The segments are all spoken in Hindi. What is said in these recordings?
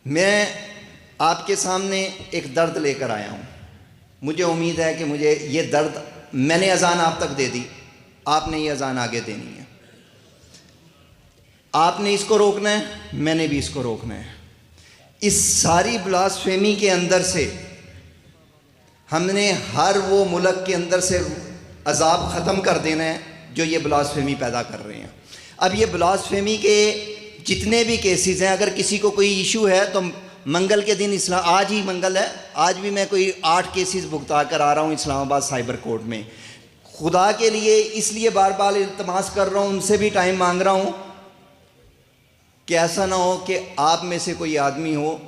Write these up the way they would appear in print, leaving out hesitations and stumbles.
मैं आपके सामने एक दर्द लेकर आया हूँ। मुझे उम्मीद है कि मुझे ये दर्द, मैंने अजान आप तक दे दी, आपने ये अजान आगे देनी है। आपने इसको रोकना है, मैंने भी इसको रोकना है। इस सारी ब्लास्फेमी के अंदर से हमने हर वो मुल्क के अंदर से अजाब ख़त्म कर देना है जो ये ब्लास्फेमी पैदा कर रहे हैं। अब ये ब्लास्फेमी के जितने भी केसेस हैं, अगर किसी को कोई इशू है तो मंगल के दिन आज ही मंगल है, आज भी मैं कोई 8 केसेस भुगता कर आ रहा हूँ इस्लामाबाद साइबर कोर्ट में। खुदा के लिए इसलिए बार बार इल्तमास कर रहा हूँ, उनसे भी टाइम मांग रहा हूँ कि ऐसा ना हो कि आप में से कोई आदमी हो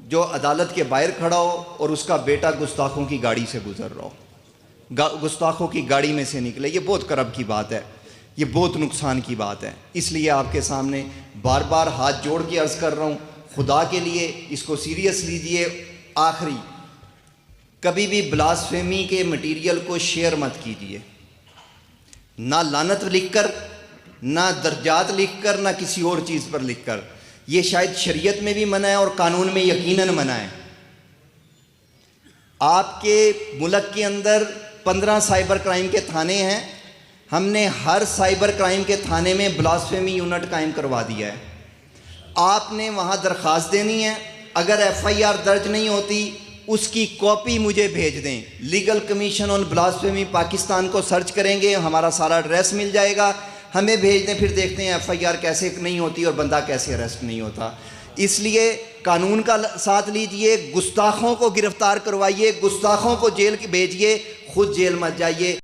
जो अदालत के बाहर खड़ा हो और उसका बेटा गुस्ताखों की गाड़ी से गुजर रहा हो, गुस्ताखों की गाड़ी में से निकले। ये बहुत करब की बात है, ये बहुत नुकसान की बात है। इसलिए आपके सामने बार बार हाथ जोड़ के अर्ज़ कर रहा हूँ, खुदा के लिए इसको सीरियस लीजिए। आखिरी, कभी भी ब्लास्फेमी के मटेरियल को शेयर मत कीजिए, ना लानत लिखकर, ना दर्जात लिखकर, ना किसी और चीज़ पर लिखकर। ये शायद शरीयत में भी मना है और कानून में यकीनन मना है। आपके मुल्क के अंदर 15 साइबर क्राइम के थाने हैं। हमने हर साइबर क्राइम के थाने में ब्लास्फेमी यूनिट कायम करवा दिया है। आपने वहाँ दरख्वास्त देनी है। अगर FIR दर्ज नहीं होती, उसकी कॉपी मुझे भेज दें। Legal commission on blasphemy Pakistan को सर्च करेंगे, हमारा सारा एड्रेस मिल जाएगा, हमें भेज दें। फिर देखते हैं FIR कैसे नहीं होती और बंदा कैसे अरेस्ट नहीं होता। इसलिए कानून का साथ लीजिए, गुस्ताखों को गिरफ्तार करवाइए, गुस्ताखों को जेल भेजिए, खुद जेल मत जाइए।